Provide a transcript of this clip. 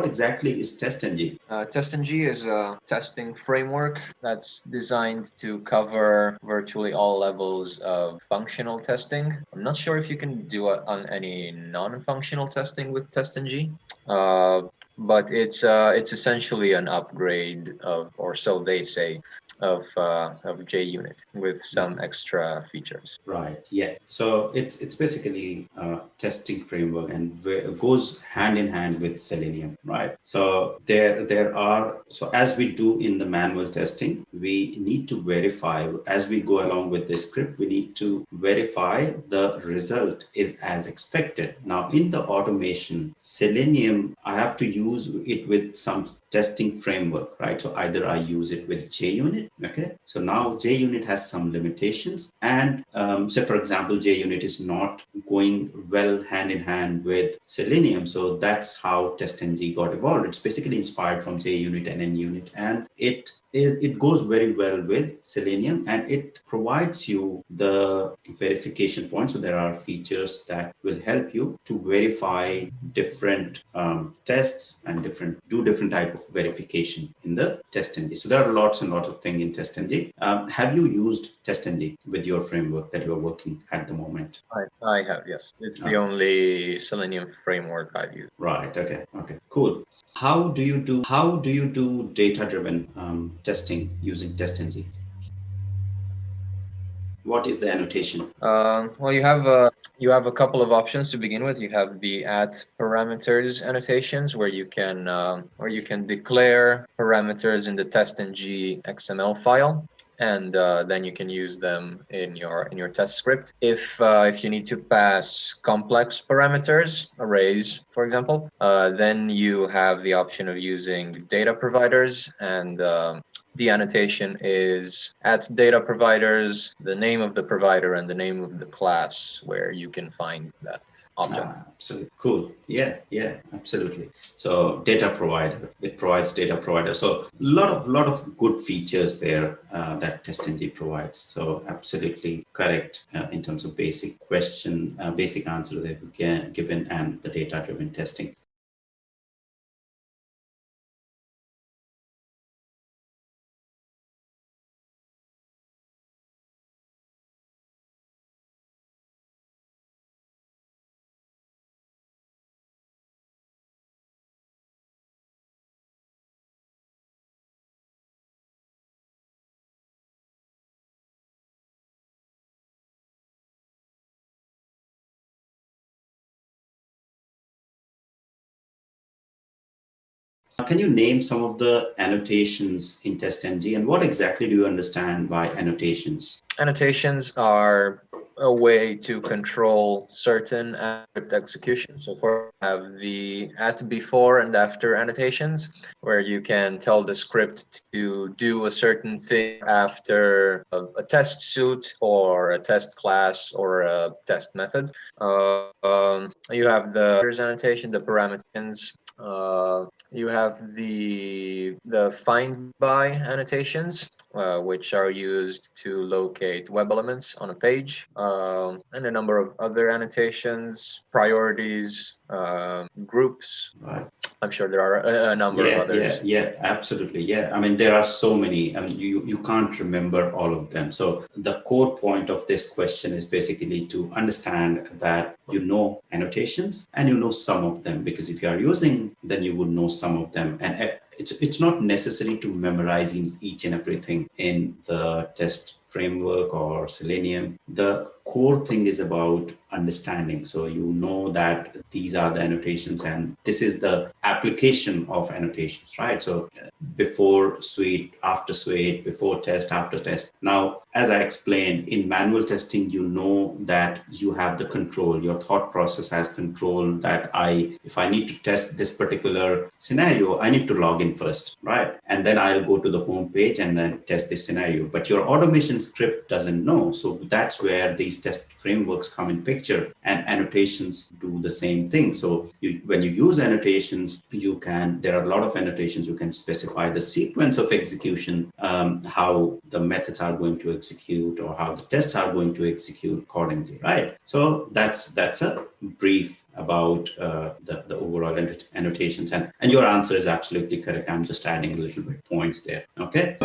exactly is TestNG? TestNG is a testing framework that's designed to cover virtually all levels of functional testing. I'm not sure if you can do it on any non-functional testing with TestNG, uh, but it's essentially an upgrade of, or so they say, of JUnit with some extra features. Right. Yeah. So it's basically a testing framework and it goes hand in hand with Selenium, right? So there are, so as we do in the manual testing, we need to verify as we go along with the script. We need to verify the result is as expected. Now in the automation, Selenium, I have to use it with some testing framework, right? So either I use it with JUnit. Okay. So now JUnit has some limitations, and say for example, JUnit is not going well hand in hand with Selenium. So that's how TestNG got evolved. It's basically inspired from JUnit and NUnit, and it goes very well with Selenium, and it provides you the verification point. So there are features that will help you to verify different tests and do different type of verification in the TestNG. So there are lots and lots of things in TestNG. Have you used TestNG with your framework that you're working at the moment? I have, yes. It's the only Selenium framework I've used. Right. Okay. Okay. Cool. How do you do data-driven testing using TestNG? What is the annotation? Well, you have a couple of options to begin with. You have the at parameters annotations where you can declare parameters in the TestNG XML file, and then you can use them in your test script. If you need to pass complex parameters, arrays, for example, then you have the option of using data providers, and the annotation is at data providers, the name of the provider and the name of the class where you can find that object. Absolutely. Cool. Yeah, yeah, absolutely. So data provider, it provides data provider. So lot of good features there that TestNG provides. So absolutely correct in terms of basic question, basic answer that you've given, and the data-driven testing. Can you name some of the annotations in TestNG, and what exactly do you understand by annotations? Annotations are a way to control certain script execution. So for have the at before and after annotations, where you can tell the script to do a certain thing after a test suite or a test class or a test method. You have the annotation, the parameters. You have the find by annotations, which are used to locate web elements on a page, and a number of other annotations, priorities, groups. Right. I'm sure there are a number of others. Yeah, absolutely. Yeah, I mean, there are so many, and you can't remember all of them. So the core point of this question is basically to understand that you know annotations and you know some of them, because if you are using, then you would know some of them. And it's not necessary to memorizing each and everything in the test framework or Selenium. The core thing is about understanding. So you know that these are the annotations and this is the application of annotations, right? So before suite, after suite, before test, after test. Now, as I explained, in manual testing, you know that you have the control. Your thought process has control that if I need to test this particular scenario, I need to log in first, right? and then I'll go to the home page and then test this scenario. But your automation script doesn't know. So that's where these test frameworks come in picture, and annotations do the same thing. So when you use annotations, there are a lot of annotations. You can specify the sequence of execution, how the methods are going to execute or how the tests are going to execute accordingly, right? So that's a brief about the overall annotations, and your answer is absolutely correct. I'm just adding a little bit points there. Okay.